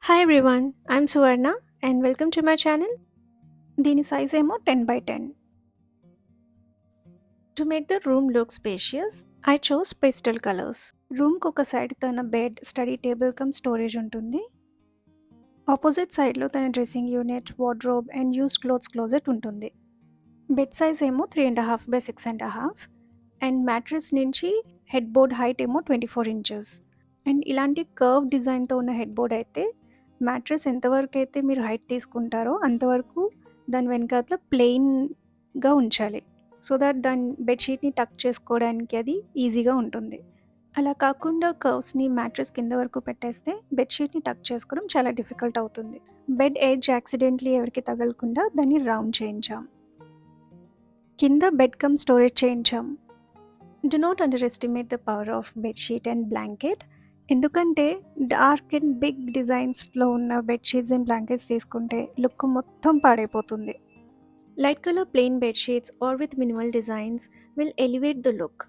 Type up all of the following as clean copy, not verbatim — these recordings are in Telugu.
Hi everyone, I'm Suvarna and welcome to my channel. దీని సైజ్ ఏమో 10x10. To make the room look spacious, I chose pastel colours. రూమ్కి ఒక సైడ్ తన bed, study table come storage ఉంటుంది. ఆపోజిట్ సైడ్లో తన dressing unit, wardrobe and used clothes closet ఉంటుంది. బెడ్ సైజ్ ఏమో 3.5x6.5 అండ్ మ్యాట్రెస్ నుంచి హెడ్ బోర్డ్ హైట్ ఏమో 24 ఇంచెస్. అండ్ ఇలాంటి కర్వ్ డిజైన్తో ఉన్న హెడ్ బోర్డ్ అయితే మ్యాట్రెస్ ఎంతవరకు అయితే మీరు హైట్ తీసుకుంటారో అంతవరకు దాని వెనకాల ప్లెయిన్గా ఉంచాలి, సో దట్ దాని బెడ్షీట్ని టక్ చేసుకోవడానికి అది ఈజీగా ఉంటుంది. అలా కాకుండా కర్వ్స్ని మ్యాట్రెస్ కింద వరకు పెట్టేస్తే బెడ్షీట్ని టక్ చేసుకోవడం చాలా డిఫికల్ట్ అవుతుంది. బెడ్ ఎడ్జ్ యాక్సిడెంట్లీ ఎవరికి తగలకుండా దాన్ని రౌండ్ చేయించాం. కింద బెడ్ కమ్ స్టోరేజ్ చేయించాం. Do not under estimate the power of bedsheet and blanket. ఎందుకంటే డార్క్ అండ్ బిగ్ డిజైన్స్లో ఉన్న బెడ్షీట్స్ అండ్ బ్లాంకెట్స్ తీసుకుంటే లుక్ మొత్తం పాడైపోతుంది. Light colour plain bedsheets or with minimal designs will elevate the look.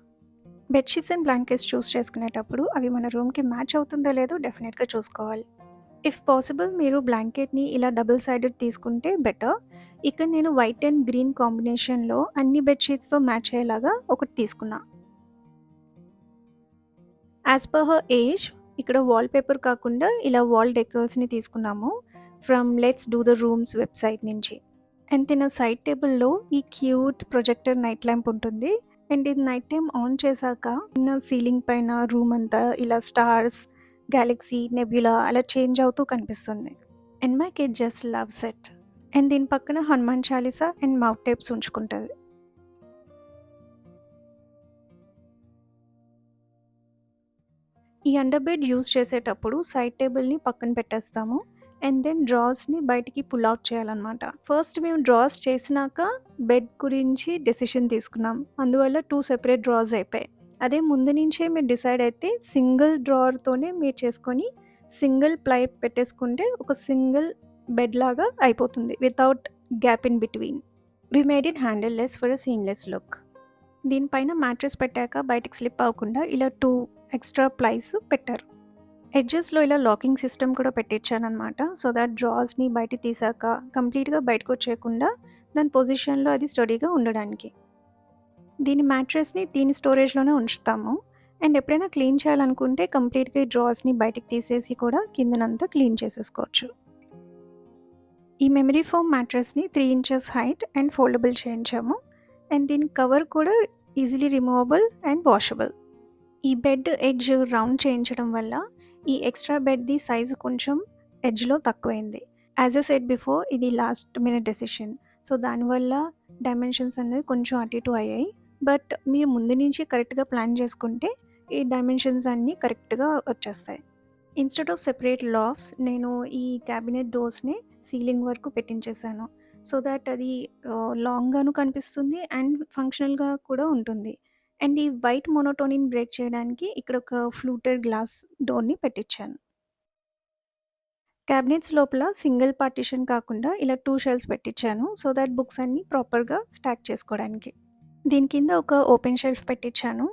Bedsheets and blankets choose చేసుకునేటప్పుడు అవి మన రూమ్కి మ్యాచ్ అవుతుందో లేదో డెఫినెట్గా చూసుకోవాలి. ఇఫ్ పాసిబుల్ మీరు బ్లాంకెట్ని ఇలా డబుల్ సైడెడ్ తీసుకుంటే బెటర్. ఇక్కడ నేను వైట్ అండ్ గ్రీన్ కాంబినేషన్లో అన్ని బెడ్షీట్స్తో మ్యాచ్ అయ్యేలాగా ఒకటి తీసుకున్నా. యాజ్ పర్ హర్ ఏజ్ ఇక్కడ వాల్ పేపర్ కాకుండా ఇలా వాల్ డెకర్స్ని తీసుకున్నాము from let's do the rooms website నుంచి. అండ్ తిన సైడ్ టేబుల్లో ఈ క్యూట్ ప్రొజెక్టర్ నైట్ ల్యాంప్ ఉంటుంది. అండ్ ఇది నైట్ టైం ఆన్ చేశాక సీలింగ్ పైన రూమ్ అంతా ఇలా స్టార్స్, గ్యాలక్సీ, నెబ్యులా అలా చేంజ్ అవుతూ కనిపిస్తుంది. And my kid just loves it. And దీని పక్కన Hanuman Chalisa and mouth tapes ఉంచుకుంటుంది. ఈ అండర్ బెడ్ యూజ్ చేసేటప్పుడు సైడ్ టేబుల్ని పక్కన పెట్టేస్తాము అండ్ దెన్ డ్రాస్ని బయటికి పుల్ అవుట్ చేయాలన్నమాట. ఫస్ట్ మేము డ్రాస్ చేసినాక బెడ్ గురించి డెసిషన్ తీసుకున్నాం, అందువల్ల 2 సెపరేట్ డ్రాస్ అయిపోయాయి. అదే ముందు నుంచే మీరు డిసైడ్ అయితే సింగిల్ డ్రావర్తోనే మీరు చేసుకొని సింగిల్ ప్లై పెట్టేసుకుంటే ఒక సింగిల్ బెడ్ లాగా అయిపోతుంది without gap in between. We made it handle less for a seamless look. దీనిపైన మ్యాట్రెస్ పెట్టాక బయటికి స్లిప్ అవ్వకుండా ఇలా 2 ఎక్స్ట్రా ప్లైస్ పెట్టారు. ఎడ్జెస్లో ఇలా లాకింగ్ సిస్టమ్ కూడా పెట్టించానమాట, సో దట్ డ్రాస్ని బయట తీసాక కంప్లీట్గా బయటకు వచ్చేయకుండా దాని పొజిషన్లో అది స్టడీగా ఉండడానికి. దీని మ్యాట్రెస్ని దీని స్టోరేజ్లోనే ఉంచుతాము. అండ్ ఎప్పుడైనా క్లీన్ చేయాలనుకుంటే కంప్లీట్గా ఈ డ్రాస్ని బయటికి తీసేసి కూడా కిందనంతా క్లీన్ చేసేసుకోవచ్చు. ఈ మెమరీ ఫోమ్ మ్యాట్రెస్ని 3 ఇంచెస్ హైట్ అండ్ ఫోల్డబుల్ చేయించాము. అండ్ దీని కవర్ కూడా ఈజీలీ రిమూవబుల్ అండ్ వాషబుల్. ఈ బెడ్ ఎడ్జ్ రౌండ్ చేయించడం వల్ల ఈ ఎక్స్ట్రా బెడ్ది సైజు కొంచెం ఎడ్జ్లో తక్కువైంది. యాజ్ ఎ సెట్ బిఫోర్ ఇది లాస్ట్ మినిట్ డెసిషన్, సో దానివల్ల డైమెన్షన్స్ అనేది కొంచెం అటు ఇటు అయ్యాయి. బట్ మీరు ముందు నుంచి కరెక్ట్గా ప్లాన్ చేసుకుంటే ఈ డైమెన్షన్స్ అన్నీ కరెక్ట్గా వచ్చేస్తాయి. ఇన్స్టెడ్ ఆఫ్ సెపరేట్ లాఫ్స్ నేను ఈ క్యాబినెట్ డోర్స్ని సీలింగ్ వరకు పెట్టించేసాను, సో దట్ అది లాంగ్గాను కనిపిస్తుంది అండ్ ఫంక్షనల్గా కూడా ఉంటుంది. అండ్ ఈ వైట్ మోనోటోనిని బ్రేక్ చేయడానికి ఇక్కడ ఒక ఫ్లూటెడ్ గ్లాస్ డోర్ని పెట్టించాను. క్యాబినెట్స్ లోపల సింగిల్ పార్టిషన్ కాకుండా ఇలా 2 షెల్ఫ్స్ పెట్టించాను, సో దట్ బుక్స్ అన్నీ ప్రాపర్గా స్టాక్ చేసుకోవడానికి. దీని కింద ఒక ఓపెన్ షెల్ఫ్ పెట్టించాను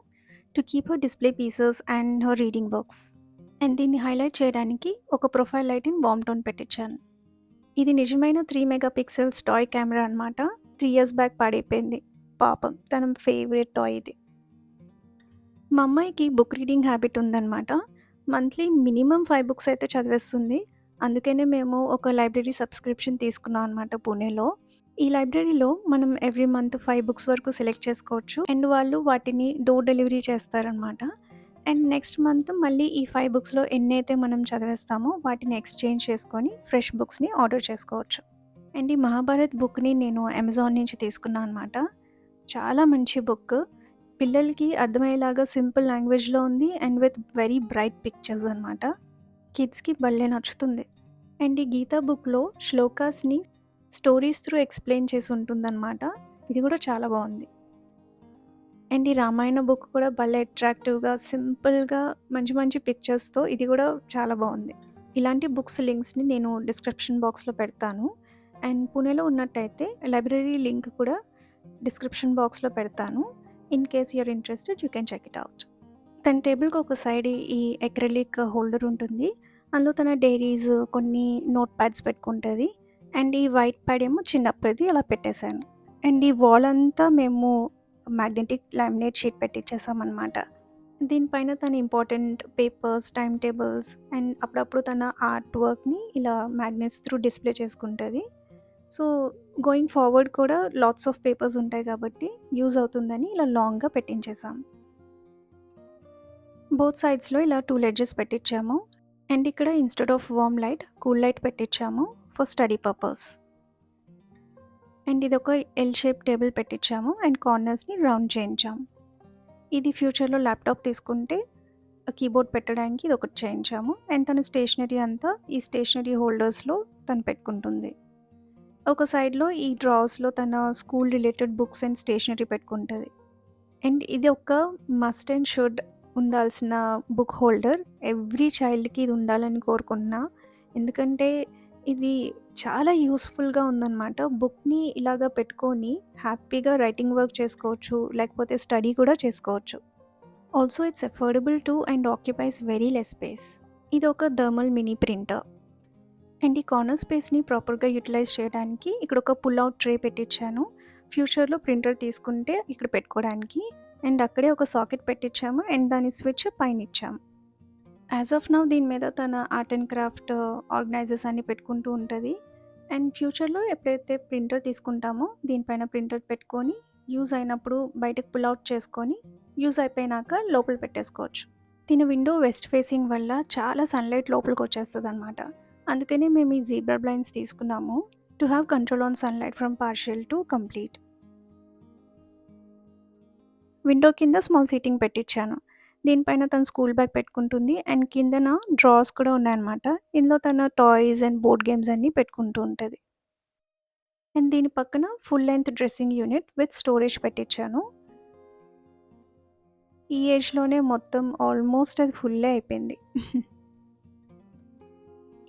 to keep her display pieces and her reading books. And దీన్ని హైలైట్ చేయడానికి ఒక profile light in warm tone పెట్టించాను. ఇది నిజమైన 3 మెగాపిక్సెల్స్ టాయ్ కెమెరా అనమాట. 3 ఇయర్స్ బ్యాక్ పాడైపోయింది, పాపం తన ఫేవరెట్ టాయ్ ఇది. మా అమ్మాయికి బుక్ రీడింగ్ హ్యాబిట్ ఉందన్నమాట. మంత్లీ మినిమం 5 బుక్స్ అయితే చదివేస్తుంది. అందుకనే మేము ఒక లైబ్రరీ సబ్స్క్రిప్షన్ తీసుకున్నాం అనమాట పూణేలో. ఈ లైబ్రరీలో మనం ఎవ్రీ మంత్ 5 బుక్స్ వరకు సెలెక్ట్ చేసుకోవచ్చు అండ్ వాళ్ళు వాటిని డోర్ డెలివరీ చేస్తారనమాట. అండ్ నెక్స్ట్ మంత్ మళ్ళీ ఈ 5 బుక్స్లో ఎన్నైతే మనం చదివేస్తామో వాటిని ఎక్స్చేంజ్ చేసుకొని ఫ్రెష్ బుక్స్ని ఆర్డర్ చేసుకోవచ్చు. అండ్ ఈ మహాభారత్ బుక్ని నేను అమెజాన్ నుంచి తీసుకున్నాను అనమాట. చాలా మంచి బుక్, పిల్లలకి అర్థమయ్యేలాగా సింపుల్ లాంగ్వేజ్లో ఉంది and with very bright pictures అనమాట. కిడ్స్కి భలే నచ్చుతుంది. అండ్ ఈ గీతా బుక్లో శ్లోకాస్ని స్టోరీస్ త్రూ ఎక్స్ప్లెయిన్ చేసి ఉంటుందన్నమాట. ఇది కూడా చాలా బాగుంది. అండ్ ఈ రామాయణ బుక్ కూడా భలే అట్రాక్టివ్గా సింపుల్గా మంచి మంచి పిక్చర్స్తో ఇది కూడా చాలా బాగుంది. ఇలాంటి బుక్స్ లింక్స్ని నేను డిస్క్రిప్షన్ బాక్స్లో పెడతాను. అండ్ పూణేలో ఉన్నట్టయితే లైబ్రరీ లింక్ కూడా డిస్క్రిప్షన్ బాక్స్లో పెడతాను. In case you are interested you can check it out. తన టేబుల్కి ఒక సైడ్ ఈ అక్రిలిక్ హోల్డర్ ఉంటుంది, అందులో తన డైరీస్, కొన్ని నోట్ ప్యాడ్స్ పెట్టుకుంటది. అండ్ ఈ వైట్ ప్యాడ్ ఏమో చిన్నప్పుడిది అలా పెట్టేసాను. అండ్ ఈ వాల్ అంతా మేము మ్యాగ్నెటిక్ లామినేట్ షీట్ పెట్టించేసామనమాట. దీనిపైన తన important papers, time tables and అప్పుడప్పుడు తన ఆర్ట్ వర్క్‌ని ఇలా మ్యాగ్నెట్స్ త్రూ డిస్‌ప్లే చేసుకుంటది. సో, గోయింగ్ ఫార్వర్డ్ కూడా లాట్స్ ఆఫ్ పేపర్స్ ఉంటాయి కాబట్టి యూజ్ అవుతుందని ఇలా లాంగ్‌గా పెట్టించేసాం. బోత్ సైడ్స్‌లో ఇలా 2 లెడ్జెస్ పెట్టించాము. అండ్ ఇక్కడ instead of warm light, cool light పెట్టించాము ఫర్ స్టడీ పర్పస్. అండ్ ఇదొక ఎల్ షేప్ టేబుల్ పెట్టించాము అండ్ కార్నర్స్‌ని రౌండ్ చేయించాము. ఇది ఫ్యూచర్‌లో ల్యాప్‌టాప్ తీసుకుంటే కీబోర్డ్ పెట్టడానికి ఇదొకటి చేయించాము. అండ్ తన స్టేషనరీ అంతా ఈ స్టేషనరీ హోల్డర్స్‌లో తను పెట్టుకుంటుంది. ఒక సైడ్‌లో ఈ డ్రావర్స్‌లో తన school related books and stationery పెట్టుకుంటది. అండ్ ఇది ఒక మస్ట్ అండ్ షుడ్ ఉండాల్సిన బుక్ హోల్డర్. ఎవ్రీ చైల్డ్‌కి ఇది ఉండాలని కోరుకుంటున్నా. ఎందుకంటే ఇది చాలా యూజ్‌ఫుల్‌గా ఉందనమాట. బుక్‌ని ఇలాగా పెట్టుకొని హ్యాపీగా రైటింగ్ వర్క్ చేసుకోవచ్చు. లేకపోతే స్టడీ కూడా చేసుకోవచ్చు. Also it's affordable two and occupies very less space. ఇదొక థర్మల్ మినీ ప్రింటర్. అండ్ ఈ కార్నర్ స్పేస్‌ని ప్రాపర్‌గా యుటిలైజ్ చేయడానికి ఇక్కడ ఒక పుల్ ఔట్ ట్రే పెట్టించాను. ఫ్యూచర్‌లో ప్రింటర్ తీసుకుంటే ఇక్కడ పెట్టుకోవడానికి. అండ్ అక్కడే ఒక సాకెట్ పెట్టించాము అండ్ దాని స్విచ్ పైనిచ్చాము. యాజ్ ఆఫ్ నౌ దీని మీద తన ఆర్ట్ అండ్ క్రాఫ్ట్ ఆర్గనైజర్స్ అన్నీ పెట్టుకుంటూ ఉంటది. అండ్ ఫ్యూచర్‌లో ఎప్పుడైతే ప్రింటర్ తీసుకుంటామో దీనిపైన ప్రింటర్ పెట్టుకొని యూజ్ అయినప్పుడు బయటకు పుల్ ఔట్ చేసుకొని యూజ్ అయిపోయినాక లోపల పెట్టేసుకోవచ్చు. దీని విండో వెస్ట్ ఫేసింగ్ వల్ల చాలా సన్‌లైట్ లోపలికొచ్చేస్తదనమాట. అందుకనే మేము ఈ జీబ్రా బ్లైండ్స్ తీసుకున్నాము. To have control on sunlight from partial to complete. Window కింద స్మాల్ సీటింగ్ పెట్టించాను. దీనిపైన తను స్కూల్ బ్యాగ్ పెట్టుకుంటుంది. అండ్ కిందన డ్రావర్స్ కూడా ఉన్నాయన్నమాట. ఇందులో తన టాయ్స్ అండ్ బోర్డ్ గేమ్స్ అన్నీ పెట్టుకుంటూ ఉంటది. అండ్ దీని పక్కన full length dressing unit with storage పెట్టించాను. ఈ ఏజ్‌లోనే మొత్తం ఆల్మోస్ట్ అది ఫుల్లే అయిపోయింది.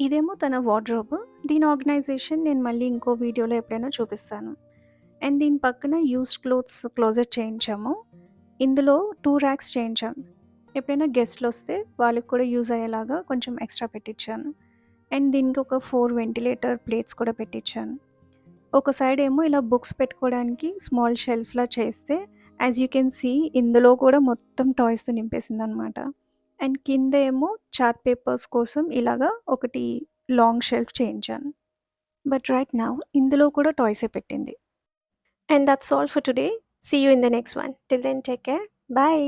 ఇదేమో తన వార్డ్‌రోబ్. దీని ఆర్గనైజేషన్ నేను మళ్ళీ ఇంకో వీడియోలో ఎప్పుడైనా చూపిస్తాను. అండ్ దీని పక్కన యూజ్డ్ క్లోత్స్ క్లోజెట్ చేయించాము. ఇందులో 2 ర్యాక్స్ చేయించాం. ఎప్పుడైనా గెస్ట్‌లొస్తే వాళ్ళకి కూడా యూజ్ అయ్యేలాగా కొంచెం ఎక్స్‌ట్రా పెట్టించాను. అండ్ దీనికి ఒక 4 వెంటిలేటర్ ప్లేట్స్ కూడా పెట్టించాను. ఒక సైడ్ ఏమో ఇలా బుక్స్ పెట్టుకోవడానికి స్మాల్ షెల్ఫ్స్‌లా చేస్తే యాస్ యూ కెన్ సీ ఇందులో కూడా మొత్తం టాయ్స్‌తో నింపేసిందనమాట. అండ్ కింద ఏమో చార్ట్ పేపర్స్ కోసం ఇలాగా ఒకటి లాంగ్ షెల్ఫ్ చేయించాను. బట్ రైట్ నౌ ఇందులో కూడా టాయ్సే పెట్టింది. And that's all for today. See you in the next one. Till then, take care. Bye.